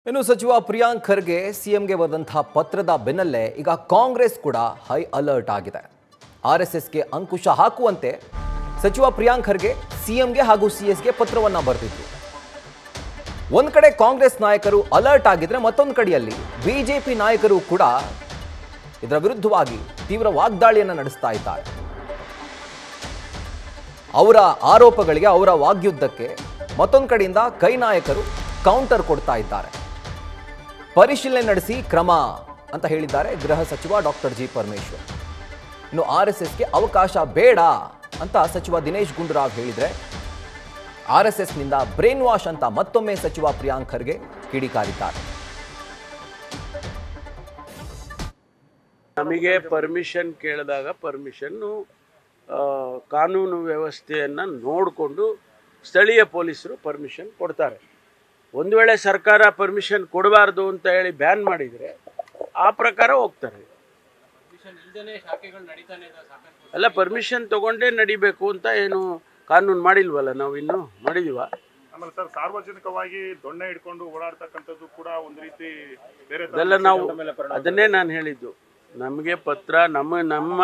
ಇನ್ನು ಸಚಿವ ಪ್ರಿಯಾಂಕ್ ಖರ್ಗೆ ಸಿಎಂಗೆ ಬರೆದಂತಹ ಪತ್ರದ ಬೆನ್ನಲ್ಲೇ ಈಗ ಕಾಂಗ್ರೆಸ್ ಕೂಡ ಹೈ ಅಲರ್ಟ್ ಆಗಿದೆ. ಆರ್ಎಸ್ಎಸ್ಗೆ ಅಂಕುಶ ಹಾಕುವಂತೆ ಸಚಿವ ಪ್ರಿಯಾಂಕ್ ಖರ್ಗೆ ಸಿಎಂಗೆ ಹಾಗೂ ಸಿಎಸ್ಗೆ ಪತ್ರವನ್ನ ಬರೆದಿದ್ರು. ಒಂದ್ ಕಡೆ ಕಾಂಗ್ರೆಸ್ ನಾಯಕರು ಅಲರ್ಟ್ ಆಗಿದ್ರೆ ಮತ್ತೊಂದು ಕಡೆಯಲ್ಲಿ ಬಿಜೆಪಿ ನಾಯಕರು ಕೂಡ ಇದರ ವಿರುದ್ಧವಾಗಿ ತೀವ್ರ ವಾಗ್ದಾಳಿಯನ್ನು ನಡೆಸ್ತಾ ಇದ್ದಾರೆ. ಅವರ ಆರೋಪಗಳಿಗೆ, ಅವರ ವಾಗ್ಯುದ್ಧಕ್ಕೆ ಮತ್ತೊಂದು ಕಡೆಯಿಂದ ಕೈ ನಾಯಕರು ಕೌಂಟರ್ ಕೊಡ್ತಾ ಇದ್ದಾರೆ. ಪರಿಶೀಲನೆ ನಡೆಸಿ ಕ್ರಮ ಅಂತ ಹೇಳಿದ್ದಾರೆ ಗೃಹ ಸಚಿವ ಡಾಕ್ಟರ್ ಜಿ ಪರಮೇಶ್ವರ್. ಇನ್ನು ಆರ್ಎಸ್ಎಸ್ಗೆ ಅವಕಾಶ ಬೇಡ ಅಂತ ಸಚಿವ ದಿನೇಶ್ ಗುಂಡೂರಾವ್ ಹೇಳಿದ್ರೆ ಆರ್ಎಸ್ಎಸ್ನಿಂದ ಬ್ರೇನ್ ವಾಶ್ ಅಂತ ಮತ್ತೊಮ್ಮೆ ಸಚಿವ ಪ್ರಿಯಾಂಕ್ ಖರ್ಗೆ ಕಿಡಿಕಾರಿದ್ದಾರೆ. ನಮಗೆ ಪರ್ಮಿಷನ್ ಕೇಳಿದಾಗ ಪರ್ಮಿಷನ್ನು ಕಾನೂನು ವ್ಯವಸ್ಥೆಯನ್ನು ನೋಡಿಕೊಂಡು ಸ್ಥಳೀಯ ಪೊಲೀಸರು ಪರ್ಮಿಷನ್ ಕೊಡ್ತಾರೆ. ಒಂದು ವೇಳೆ ಸರ್ಕಾರ ಪರ್ಮಿಷನ್ ಕೊಡಬಾರ್ದು ಅಂತ ಹೇಳಿ ಬ್ಯಾನ್ ಮಾಡಿದರೆ ಆ ಪ್ರಕಾರ ಹೋಗ್ತಾರೆ. ಅಲ್ಲ, ಪರ್ಮಿಷನ್ ತಗೊಂಡೇ ನಡಿಬೇಕು ಅಂತ ಏನು ಕಾನೂನು ಮಾಡಿಲ್ವಲ್ಲ, ನಾವು ಇನ್ನೂ ಮಾಡಿದೀವ. ಆಮೇಲೆ ಸರ್, ಸಾರ್ವಜನಿಕವಾಗಿ ದೊಣ್ಣೆ ಹಿಡ್ಕೊಂಡು ಓಡಾಡ್ತಕ್ಕಂಥದ್ದು ಕೂಡ ಒಂದು ರೀತಿ ಬೇರೆ ಅದೆಲ್ಲ ನಾವು ಅದನ್ನೇ ನಾನು ಹೇಳಿದ್ದು. ನಮಗೆ ಪತ್ರ ನಮ್ಮ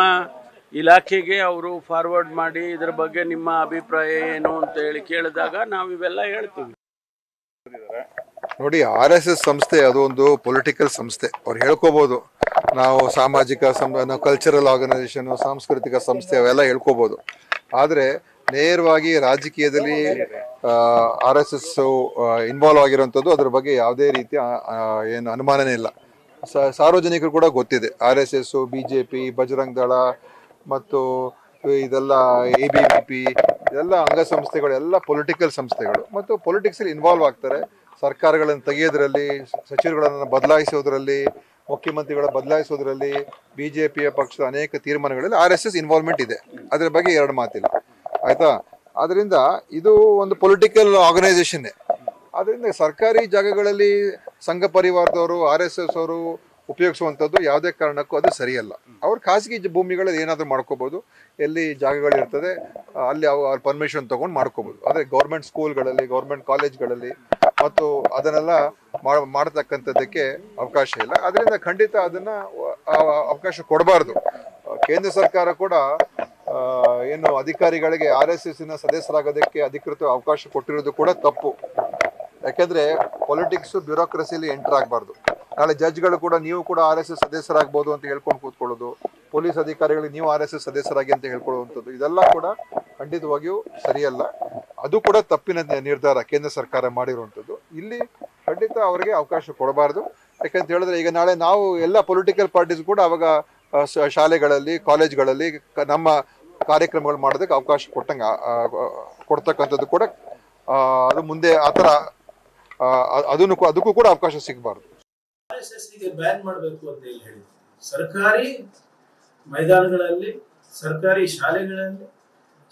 ಇಲಾಖೆಗೆ ಅವರು ಫಾರ್ವರ್ಡ್ ಮಾಡಿ ಇದರ ಬಗ್ಗೆ ನಿಮ್ಮ ಅಭಿಪ್ರಾಯ ಏನು ಅಂತ ಹೇಳಿ ಕೇಳಿದಾಗ ನಾವು ಇವೆಲ್ಲ ಹೇಳ್ತೀವಿ. ನೋಡಿ, RSS ಸಂಸ್ಥೆ ಅದು ಒಂದು ಪೊಲಿಟಿಕಲ್ ಸಂಸ್ಥೆ. ಅವ್ರು ಹೇಳ್ಕೋಬಹುದು ನಾವು ಸಾಮಾಜಿಕ ನಾವು ಕಲ್ಚರಲ್ ಆರ್ಗನೈಸೇಷನ್, ಸಾಂಸ್ಕೃತಿಕ ಸಂಸ್ಥೆ ಅವೆಲ್ಲ ಹೇಳ್ಕೋಬಹುದು. ಆದರೆ ನೇರವಾಗಿ ರಾಜಕೀಯದಲ್ಲಿ RSS ಇನ್ವಾಲ್ವ್ ಆಗಿರೋಂಥದ್ದು, ಅದ್ರ ಬಗ್ಗೆ ಯಾವುದೇ ರೀತಿಯ ಏನು ಅನುಮಾನನೇ ಇಲ್ಲ. ಸಾರ್ವಜನಿಕರು ಕೂಡ ಗೊತ್ತಿದೆ. RSS, BJP, ಬಜರಂಗ್ ದಳ ಮತ್ತು ಇದೆಲ್ಲ ABVP ಇದೆಲ್ಲ ಅಂಗಸಂಸ್ಥೆಗಳು, ಎಲ್ಲ ಪೊಲಿಟಿಕಲ್ ಸಂಸ್ಥೆಗಳು ಮತ್ತು ಪೊಲಿಟಿಕ್ಸಲ್ಲಿ ಇನ್ವಾಲ್ವ್ ಆಗ್ತಾರೆ. ಸರ್ಕಾರಗಳನ್ನು ತೆಗೆಯೋದ್ರಲ್ಲಿ, ಸಚಿವರುಗಳನ್ನು ಬದಲಾಯಿಸೋದ್ರಲ್ಲಿ, ಮುಖ್ಯಮಂತ್ರಿಗಳ ಬದಲಾಯಿಸೋದ್ರಲ್ಲಿ, BJPಯ ಪಕ್ಷದ ಅನೇಕ ತೀರ್ಮಾನಗಳಲ್ಲಿ RSS ಇನ್ವಾಲ್ವ್ಮೆಂಟ್ ಇದೆ. ಅದರ ಬಗ್ಗೆ ಎರಡು ಮಾತಿಲ್ಲ, ಆಯ್ತಾ. ಅದರಿಂದ ಇದು ಒಂದು ಪೊಲಿಟಿಕಲ್ ಆರ್ಗನೈಸೇಷನ್ನೇ. ಅದರಿಂದ ಸರ್ಕಾರಿ ಜಾಗಗಳಲ್ಲಿ ಸಂಘ ಪರಿವಾರದವರು, RSS ಅವರು ಉಪಯೋಗಿಸುವಂಥದ್ದು ಯಾವುದೇ ಕಾರಣಕ್ಕೂ ಅದು ಸರಿಯಲ್ಲ. ಅವ್ರು ಖಾಸಗಿ ಭೂಮಿಗಳಲ್ಲಿ ಏನಾದರೂ ಮಾಡ್ಕೋಬೋದು, ಎಲ್ಲಿ ಜಾಗಗಳಿರ್ತದೆ ಅಲ್ಲಿ ಅವ್ರ ಪರ್ಮಿಷನ್ ತೊಗೊಂಡು ಮಾಡ್ಕೋಬೋದು. ಆದರೆ ಗೌರ್ಮೆಂಟ್ ಸ್ಕೂಲ್ಗಳಲ್ಲಿ, ಗೌರ್ಮೆಂಟ್ ಕಾಲೇಜ್ಗಳಲ್ಲಿ ಮತ್ತು ಅದನ್ನೆಲ್ಲ ಮಾಡತಕ್ಕಂಥದ್ದಕ್ಕೆ ಅವಕಾಶ ಇಲ್ಲ. ಅದರಿಂದ ಖಂಡಿತ ಅದನ್ನು ಅವಕಾಶ ಕೊಡಬಾರ್ದು. ಕೇಂದ್ರ ಸರ್ಕಾರ ಕೂಡ ಏನು ಅಧಿಕಾರಿಗಳಿಗೆ RSSನ ಸದಸ್ಯರಾಗೋದಕ್ಕೆ ಅಧಿಕೃತ ಅವಕಾಶ ಕೊಟ್ಟಿರೋದು ಕೂಡ ತಪ್ಪು. ಯಾಕೆಂದರೆ ಪೊಲಿಟಿಕ್ಸು ಬ್ಯೂರೋಕ್ರಸಿಲಿ ಎಂಟರ್ ಆಗಬಾರ್ದು. ನಾಳೆ ಜಡ್ಜ್ಗಳು ಕೂಡ ನೀವು ಕೂಡ RSS ಸದಸ್ಯರಾಗ್ಬೋದು ಅಂತ ಹೇಳ್ಕೊಂಡು ಕೂತ್ಕೊಳ್ಳೋದು, ಪೊಲೀಸ್ ಅಧಿಕಾರಿಗಳಿಗೆ ನೀವು RSS ಸದಸ್ಯರಾಗಿ ಅಂತ ಹೇಳ್ಕೊಳ್ಳುವಂಥದ್ದು, ಇದೆಲ್ಲ ಕೂಡ ಖಂಡಿತವಾಗಿಯೂ ಸರಿಯಲ್ಲ. ಅದು ಕೂಡ ತಪ್ಪಿನ ನಿರ್ಧಾರ ಕೇಂದ್ರ ಸರ್ಕಾರ ಮಾಡಿರುವಂಥದ್ದು. ಇಲ್ಲಿ ಖಂಡಿತ ಅವರಿಗೆ ಅವಕಾಶ ಕೊಡಬಾರ್ದು. ಯಾಕಂತ ಹೇಳಿದ್ರೆ ಈಗ ನಾಳೆ ನಾವು ಎಲ್ಲ ಪೊಲಿಟಿಕಲ್ ಪಾರ್ಟೀಸ್ ಕೂಡ ಅವಾಗ ಶಾಲೆಗಳಲ್ಲಿ, ಕಾಲೇಜ್ಗಳಲ್ಲಿ ನಮ್ಮ ಕಾರ್ಯಕ್ರಮಗಳು ಮಾಡೋದಕ್ಕೆ ಅವಕಾಶ ಕೊಡ್ತಕ್ಕಂಥದ್ದು ಕೂಡ ಅದು ಮುಂದೆ ಆ ಥರ ಅದಕ್ಕೂ ಕೂಡ ಅವಕಾಶ ಸಿಗಬಾರ್ದು. RSSಗೆ ಬ್ಯಾನ್ ಮಾಡಬೇಕು ಅಂತ ಹೇಳಿ ಸರ್ಕಾರಿ ಮೈದಾನಗಳಲ್ಲಿ, ಸರ್ಕಾರಿ ಶಾಲೆಗಳಲ್ಲಿ,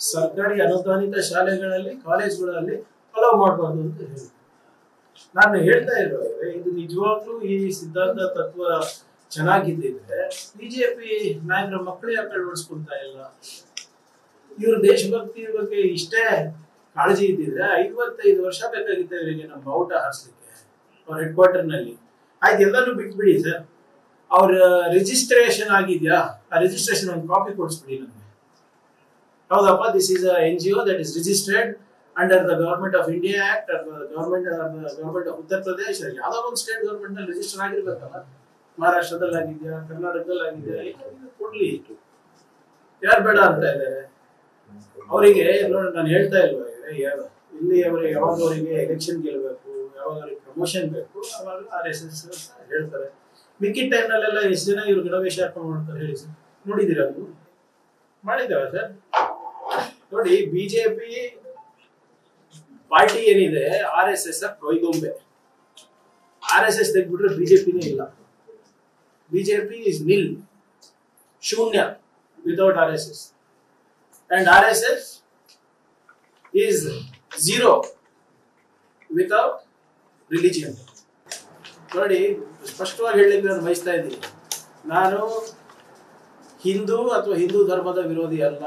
ಸರ್ಕಾರಿ ಅನುದಾನಿತ ಶಾಲೆಗಳಲ್ಲಿ, ಕಾಲೇಜ್ಗಳಲ್ಲಿ ಅಲೋ ಮಾಡಬಾರ್ದು ಅಂತ ಹೇಳಿ ನಾನು ಹೇಳ್ತಾ ಇರುವಾಗ, ಇದು ನಿಜವಾಗ್ಲೂ ಈ ಸಿದ್ಧಾಂತ ತತ್ವ ಚೆನ್ನಾಗಿದ್ದಿದ್ರೆ ಬಿಜೆಪಿ ನಾಯಕರ ಮಕ್ಕಳೇ ಯಾಕೆ ಅಳವಡಿಸ್ಕೊಂತಾ ಇಲ್ಲ? ಇವ್ರ ದೇಶಭಕ್ತಿ ಬಗ್ಗೆ ಇಷ್ಟೇ ಕಾಳಜಿ ಇದ್ದಿದ್ರೆ 55 ವರ್ಷ ಬೇಕಾಗಿತ್ತು ಇವರಿಗೆ ನಮ್ಮ ಬಾವುಟ ಹಾರಿಸ್ಲಿಕ್ಕೆ ಅವ್ರ ಹೆಡ್ ಕ್ವಾರ್ಟರ್ ನಲ್ಲಿ. ಆಯ್ತು, ಎಲ್ಲಾನು ಬಿಟ್ಬಿಡಿ ಸರ್. ಅವ್ರ ರಿಜಿಸ್ಟ್ರೇಷನ್ ಆಗಿದ್ಯಾ? ಆ ರಿಜಿಸ್ಟ್ರೇಷನ್ ಒಂದು ಕಾಪಿ ಕೊಡಿಸ್ಬಿಡಿ ನಮಗೆ. ಹೌದಪ್ಪ, this is a NGO that is registered under the Government of India Act or the Government of Uttar Pradesh. ಯಾವುದೋ ಒಂದು ಸ್ಟೇಟ್ ಗವರ್ಮೆಂಟ್ ನಲ್ಲಿ ರಿಜಿಸ್ಟರ್ ಆಗಿರ್ಬೇಕಲ್ಲ. ಮಹಾರಾಷ್ಟ್ರದಲ್ಲಿ ಆಗಿದ್ಯಾ, ಕರ್ನಾಟಕದಲ್ಲಿ ಆಗಿದ್ಯಾ, ಕೊಡ್ಲಿ. ಯಾರು ಬೇಡ ಅಂತ ಇದ್ದಾರೆ ಅವರಿಗೆ? ನೋಡಿ, ನಾನು ಹೇಳ್ತಾ ಇಲ್ವಾ ಇಲ್ಲಿ ಅವರಿಗೆ ಯಾವಾಗ ಅವರಿಗೆ ಎಲೆಕ್ಷನ್ ಗೆಲ್ಲಬೇಕು, ಯಾವಾಗ ಅವ್ರಿಗೆ ಪ್ರಮೋಷನ್ ಬೇಕು, ಅವಾಗ RSS ಹೇಳ್ತಾರೆ. ಮಿಕ್ಕಿದ ಟೈಮ್ನಲ್ಲೆಲ್ಲ ಎಷ್ಟು ಜನ ಇವ್ರು ಗಣವೇಶ ಹಾಕೊಂಡು ಮಾಡ್ತಾರೆ ಹೇಳಿ ಸರ್? ನೋಡಿದ್ದೀರಾ? ಅದು ಮಾಡಿದ್ದೇವೆ ಸರ್. ನೋಡಿ, ಬಿಜೆಪಿ ಪಾರ್ಟಿ ಏನಿದೆ RSS ಕೊಯ್ಗೊಂಬೆ. RSS ತೆಗ್ಬಿಟ್ರೆ ಬಿಜೆಪಿನೇ ಇಲ್ಲ. ಬಿಜೆಪಿ ಇಸ್ ನಿಲ್, ಶೂನ್ಯ without RSS. And RSS is zero without religion. ನೋಡಿ, ಸ್ಪಷ್ಟವಾಗಿ ಹೇಳಲಿಕ್ಕೆ ನಾನು ಬಯಸ್ತಾ ಇದ್ದೀನಿ, ನಾನು ಹಿಂದೂ ಅಥವಾ ಹಿಂದೂ ಧರ್ಮದ ವಿರೋಧಿ ಅಲ್ಲ,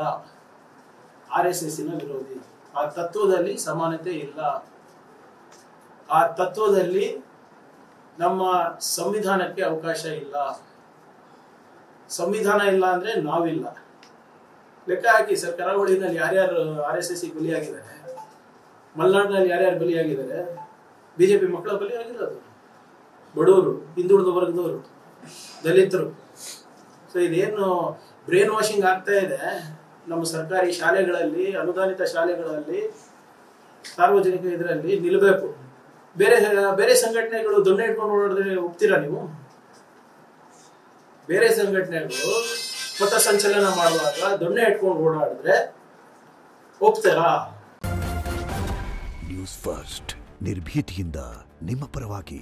RSSನ ವಿರೋಧಿ. ಆ ತತ್ವದಲ್ಲಿ ಸಮಾನತೆ ಇಲ್ಲ. ಆ ತತ್ವದಲ್ಲಿ ನಮ್ಮ ಸಂವಿಧಾನಕ್ಕೆ ಅವಕಾಶ ಇಲ್ಲ. ಸಂವಿಧಾನ ಇಲ್ಲ ಅಂದ್ರೆ ನಾವಿಲ್ಲ. ಲೆಕ್ಕ ಹಾಕಿ ಸರ್, ಕರಾವಳಿನಲ್ಲಿ ಯಾರ್ಯಾರು RSS ಬಲಿಯಾಗಿದ್ದಾರೆ, ಮಲೆನಾಡಿನಲ್ಲಿ ಯಾರ್ಯಾರು ಬಲಿಯಾಗಿದ್ದಾರೆ, ಬಿಜೆಪಿ ಮಕ್ಕಳ ಬಲಿಯಾಗಿರೋದು ಬಡವರು, ಹಿಂದುಳಿದ ವರ್ಗದವರು, ದಲಿತರು. ಸೊ ಇದೇನು ಬ್ರೇನ್ ವಾಷಿಂಗ್ ಆಗ್ತಾ ಇದೆ ನಮ್ಮ ಸರ್ಕಾರಿ ಶಾಲೆಗಳಲ್ಲಿ, ಅನುದಾನಿತ ಶಾಲೆಗಳಲ್ಲಿ, ಸಾರ್ವಜನಿಕ ಇದರಲ್ಲಿ ನಿಲ್ಲಬೇಕು. ಬೇರೆ ಬೇರೆ ಸಂಘಟನೆಗಳು ದೊಣ್ಣೆ ಇಟ್ಕೊಂಡು ಓಡಾಡಿದ್ರೆ ಒಪ್ತೀರಾ ನೀವು? ಬೇರೆ ಸಂಘಟನೆಗಳು ಪಥಸಂಚಲನ ಮಾಡುವಾಗ ದೊಣ್ಣೆ ಇಟ್ಕೊಂಡು ಓಡಾಡಿದ್ರೆ ಒಪ್ತಾರಾ? ನ್ಯೂಸ್ ಫಸ್ಟ್, ನಿರ್ಭೀತಿಯಿಂದ ನಿಮ್ಮ ಪರವಾಗಿ.